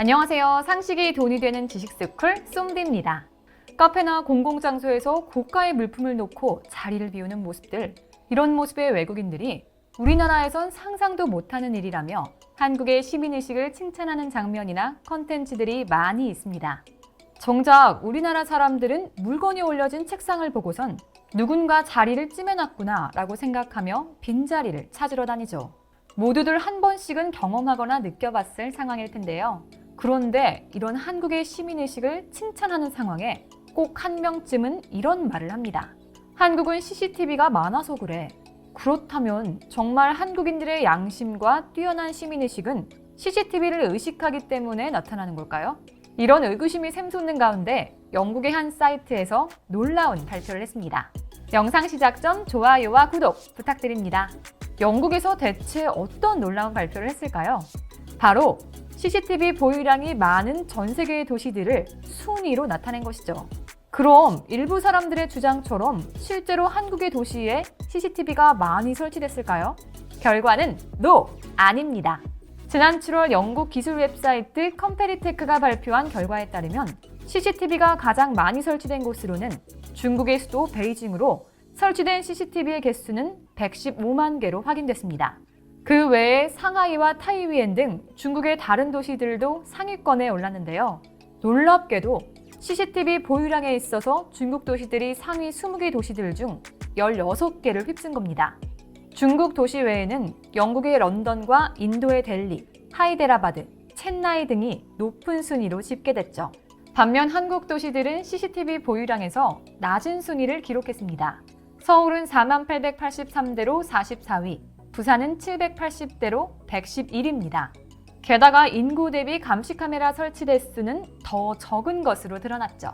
안녕하세요. 상식이 돈이 되는 지식스쿨 쏨디입니다. 카페나 공공장소에서 고가의 물품을 놓고 자리를 비우는 모습들, 이런 모습의 외국인들이 우리나라에선 상상도 못하는 일이라며 한국의 시민의식을 칭찬하는 장면이나 컨텐츠들이 많이 있습니다. 정작 우리나라 사람들은 물건이 올려진 책상을 보고선 누군가 자리를 찜해놨구나 라고 생각하며 빈자리를 찾으러 다니죠. 모두들 한 번씩은 경험하거나 느껴봤을 상황일 텐데요. 그런데 이런 한국의 시민의식을 칭찬하는 상황에 꼭 한 명쯤은 이런 말을 합니다. 한국은 CCTV가 많아서 그래. 그렇다면 정말 한국인들의 양심과 뛰어난 시민의식은 CCTV를 의식하기 때문에 나타나는 걸까요? 이런 의구심이 샘솟는 가운데 영국의 한 사이트에서 놀라운 발표를 했습니다. 영상 시작 전 좋아요와 구독 부탁드립니다. 영국에서 대체 어떤 놀라운 발표를 했을까요? 바로 CCTV 보유량이 많은 전 세계의 도시들을 순위로 나타낸 것이죠. 그럼 일부 사람들의 주장처럼 실제로 한국의 도시에 CCTV가 많이 설치됐을까요? 결과는 NO! 아닙니다. 지난 7월 영국 기술 웹사이트 컴페리테크가 발표한 결과에 따르면 CCTV가 가장 많이 설치된 곳으로는 중국의 수도 베이징으로 설치된 CCTV의 개수는 115만 개로 확인됐습니다. 그 외에 상하이와 타이위엔 등 중국의 다른 도시들도 상위권에 올랐는데요. 놀랍게도 CCTV 보유량에 있어서 중국 도시들이 상위 20개 도시들 중 16개를 휩쓴 겁니다. 중국 도시 외에는 영국의 런던과 인도의 델리, 하이데라바드, 첸나이 등이 높은 순위로 집계됐죠. 반면 한국 도시들은 CCTV 보유량에서 낮은 순위를 기록했습니다. 서울은 4883대로 44위, 부산은 780대로 111위입니다. 게다가 인구 대비 감시 카메라 설치 대수는 더 적은 것으로 드러났죠.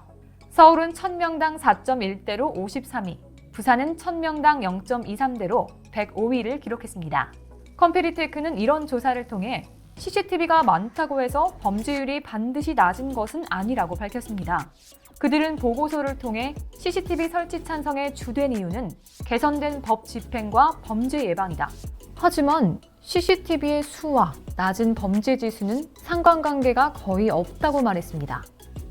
서울은 1000명당 4.1대로 53위, 부산은 1000명당 0.23대로 105위를 기록했습니다. 컴페리테크는 이런 조사를 통해 CCTV가 많다고 해서 범죄율이 반드시 낮은 것은 아니라고 밝혔습니다. 그들은 보고서를 통해 CCTV 설치 찬성의 주된 이유는 개선된 법 집행과 범죄 예방이다. 하지만 CCTV의 수와 낮은 범죄 지수는 상관관계가 거의 없다고 말했습니다.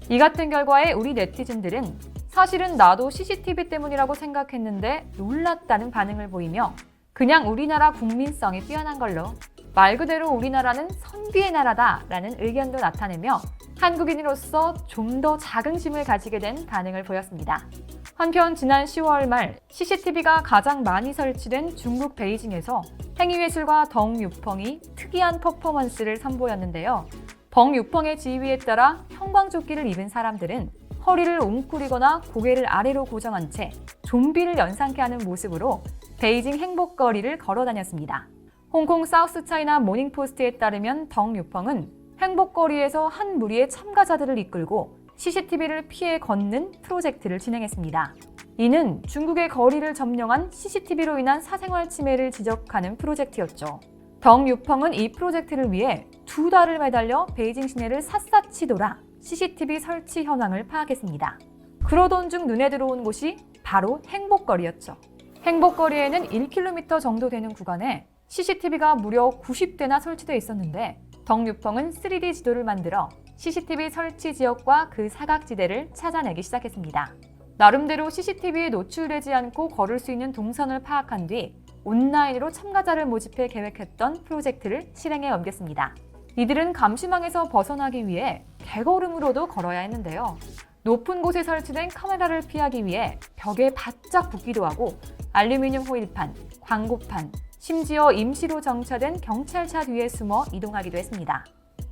이 같은 결과에 우리 네티즌들은 사실은 나도 CCTV 때문이라고 생각했는데 놀랐다는 반응을 보이며 그냥 우리나라 국민성이 뛰어난 걸로 말 그대로 우리나라는 선비의 나라다라는 의견도 나타내며 한국인으로서 좀 더 자긍심을 가지게 된 반응을 보였습니다. 한편 지난 10월 말 CCTV가 가장 많이 설치된 중국 베이징에서 행위예술가 덩 유펑이 특이한 퍼포먼스를 선보였는데요. 덩 유펑의 지휘에 따라 형광조끼를 입은 사람들은 허리를 웅크리거나 고개를 아래로 고정한 채 좀비를 연상케 하는 모습으로 베이징 행복거리를 걸어 다녔습니다. 홍콩 사우스차이나 모닝포스트에 따르면 덩 유펑은 행복거리에서 한 무리의 참가자들을 이끌고 CCTV를 피해 걷는 프로젝트를 진행했습니다. 이는 중국의 거리를 점령한 CCTV로 인한 사생활 침해를 지적하는 프로젝트였죠. 덩 유펑은 이 프로젝트를 위해 2달을 매달려 베이징 시내를 샅샅이 돌아 CCTV 설치 현황을 파악했습니다. 그러던 중 눈에 들어온 곳이 바로 행복거리였죠. 행복거리에는 1km 정도 되는 구간에 CCTV가 무려 90대나 설치되어 있었는데 덩 유펑은 3D 지도를 만들어 CCTV 설치 지역과 그 사각지대를 찾아내기 시작했습니다. 나름대로 CCTV에 노출되지 않고 걸을 수 있는 동선을 파악한 뒤 온라인으로 참가자를 모집해 계획했던 프로젝트를 실행에 옮겼습니다. 이들은 감시망에서 벗어나기 위해 개걸음으로도 걸어야 했는데요. 높은 곳에 설치된 카메라를 피하기 위해 벽에 바짝 붙기도 하고 알루미늄 호일판, 광고판, 심지어 임시로 정차된 경찰차 뒤에 숨어 이동하기도 했습니다.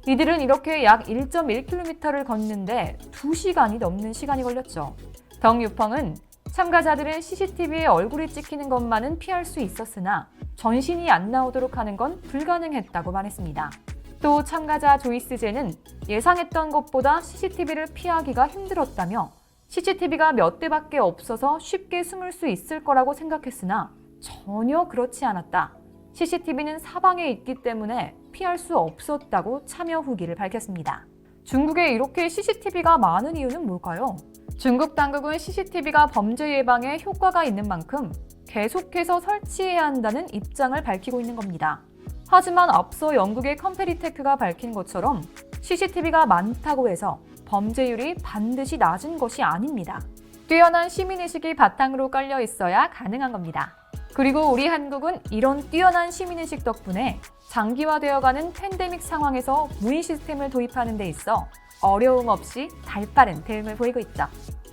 이들은 이렇게 약 1.1km를 걷는데 2시간이 넘는 시간이 걸렸죠. 덩 유펑은 참가자들은 CCTV에 얼굴이 찍히는 것만은 피할 수 있었으나 전신이 안 나오도록 하는 건 불가능했다고 말했습니다. 또 참가자 조이스 제는 예상했던 것보다 CCTV를 피하기가 힘들었다며 CCTV가 몇 대밖에 없어서 쉽게 숨을 수 있을 거라고 생각했으나 전혀 그렇지 않았다. CCTV는 사방에 있기 때문에 피할 수 없었다고 참여 후기를 밝혔습니다. 중국에 이렇게 CCTV가 많은 이유는 뭘까요? 중국 당국은 CCTV가 범죄 예방에 효과가 있는 만큼 계속해서 설치해야 한다는 입장을 밝히고 있는 겁니다. 하지만 앞서 영국의 컴페리테크가 밝힌 것처럼 CCTV가 많다고 해서 범죄율이 반드시 낮은 것이 아닙니다. 뛰어난 시민의식이 바탕으로 깔려 있어야 가능한 겁니다. 그리고 우리 한국은 이런 뛰어난 시민의식 덕분에 장기화되어가는 팬데믹 상황에서 무인 시스템을 도입하는 데 있어 어려움 없이 발빠른 대응을 보이고 있죠.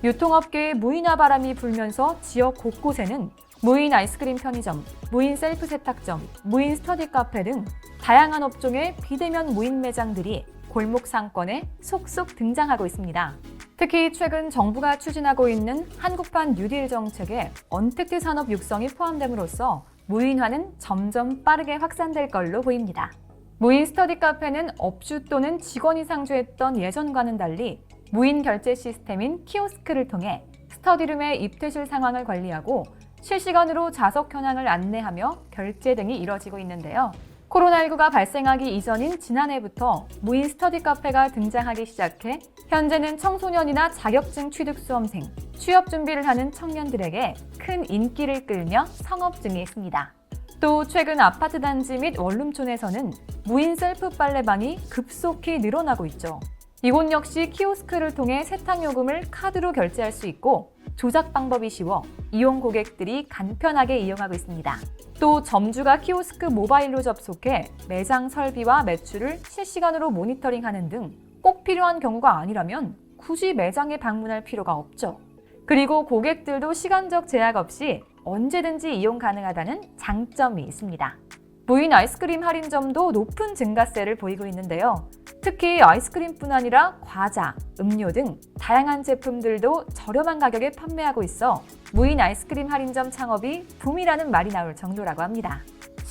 유통업계에 무인화 바람이 불면서 지역 곳곳에는 무인 아이스크림 편의점, 무인 셀프 세탁점, 무인 스터디 카페 등 다양한 업종의 비대면 무인 매장들이 골목 상권에 속속 등장하고 있습니다. 특히 최근 정부가 추진하고 있는 한국판 뉴딜 정책에 언택트 산업 육성이 포함됨으로써 무인화는 점점 빠르게 확산될 걸로 보입니다. 무인 스터디 카페는 업주 또는 직원이 상주했던 예전과는 달리 무인 결제 시스템인 키오스크를 통해 스터디룸의 입퇴실 상황을 관리하고 실시간으로 좌석 현황을 안내하며 결제 등이 이뤄지고 있는데요. 코로나19가 발생하기 이전인 지난해부터 무인 스터디 카페가 등장하기 시작해 현재는 청소년이나 자격증 취득 수험생, 취업 준비를 하는 청년들에게 큰 인기를 끌며 성업 중에 있습니다. 또 최근 아파트 단지 및 원룸촌에서는 무인 셀프 빨래방이 급속히 늘어나고 있죠. 이곳 역시 키오스크를 통해 세탁요금을 카드로 결제할 수 있고 조작 방법이 쉬워 이용 고객들이 간편하게 이용하고 있습니다. 또 점주가 키오스크 모바일로 접속해 매장 설비와 매출을 실시간으로 모니터링하는 등 꼭 필요한 경우가 아니라면 굳이 매장에 방문할 필요가 없죠. 그리고 고객들도 시간적 제약 없이 언제든지 이용 가능하다는 장점이 있습니다. 무인 아이스크림 할인점도 높은 증가세를 보이고 있는데요. 특히 아이스크림뿐 아니라 과자, 음료 등 다양한 제품들도 저렴한 가격에 판매하고 있어 무인 아이스크림 할인점 창업이 붐이라는 말이 나올 정도라고 합니다.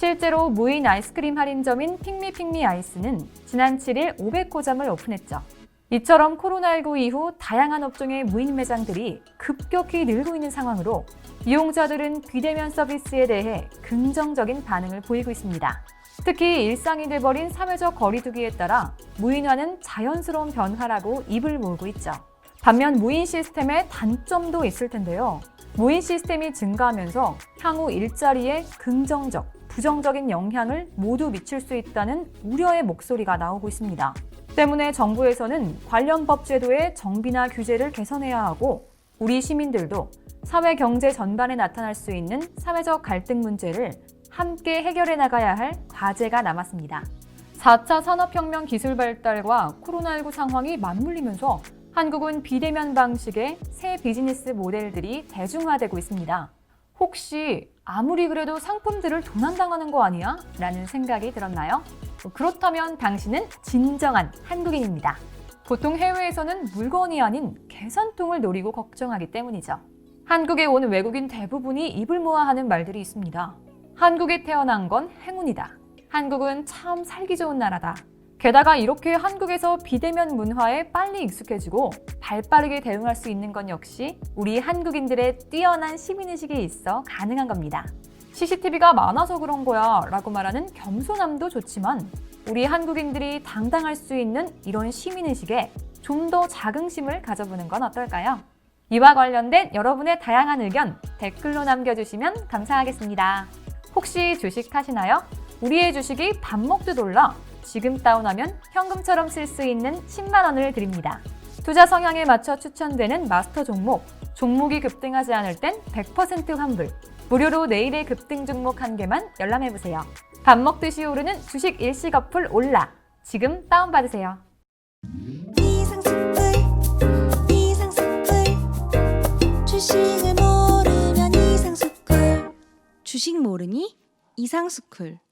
실제로 무인 아이스크림 할인점인 핑미핑미 아이스는 지난 7일 500호점을 오픈했죠. 이처럼 코로나19 이후 다양한 업종의 무인 매장들이 급격히 늘고 있는 상황으로 이용자들은 비대면 서비스에 대해 긍정적인 반응을 보이고 있습니다. 특히 일상이 돼버린 사회적 거리두기에 따라 무인화는 자연스러운 변화라고 입을 모으고 있죠. 반면 무인 시스템의 단점도 있을 텐데요. 무인 시스템이 증가하면서 향후 일자리에 긍정적, 부정적인 영향을 모두 미칠 수 있다는 우려의 목소리가 나오고 있습니다. 때문에 정부에서는 관련 법 제도의 정비나 규제를 개선해야 하고 우리 시민들도 사회 경제 전반에 나타날 수 있는 사회적 갈등 문제를 함께 해결해 나가야 할 과제가 남았습니다. 4차 산업혁명 기술 발달과 코로나19 상황이 맞물리면서 한국은 비대면 방식의 새 비즈니스 모델들이 대중화되고 있습니다. 혹시 아무리 그래도 상품들을 도난당하는 거 아니야? 라는 생각이 들었나요? 그렇다면 당신은 진정한 한국인입니다. 보통 해외에서는 물건이 아닌 계산통을 노리고 걱정하기 때문이죠. 한국에 온 외국인 대부분이 입을 모아 하는 말들이 있습니다. 한국에 태어난 건 행운이다. 한국은 참 살기 좋은 나라다. 게다가 이렇게 한국에서 비대면 문화에 빨리 익숙해지고 발빠르게 대응할 수 있는 건 역시 우리 한국인들의 뛰어난 시민의식이 있어 가능한 겁니다. CCTV가 많아서 그런 거야 라고 말하는 겸손함도 좋지만 우리 한국인들이 당당할 수 있는 이런 시민의식에 좀 더 자긍심을 가져보는 건 어떨까요? 이와 관련된 여러분의 다양한 의견 댓글로 남겨주시면 감사하겠습니다. 혹시 주식하시나요? 우리의 주식이 밥 먹듯 올라 지금 다운하면 현금처럼 쓸 수 있는 10만 원을 드립니다. 투자 성향에 맞춰 추천되는 마스터 종목, 종목이 급등하지 않을 땐 100% 환불, 무료로 내일의 급등 종목 1개만 열람해보세요. 밥 먹듯이 오르는 주식 일시 거풀 올라, 지금 다운받으세요. 주식을 모르면 이상스쿨. 주식 모르니 이상스쿨.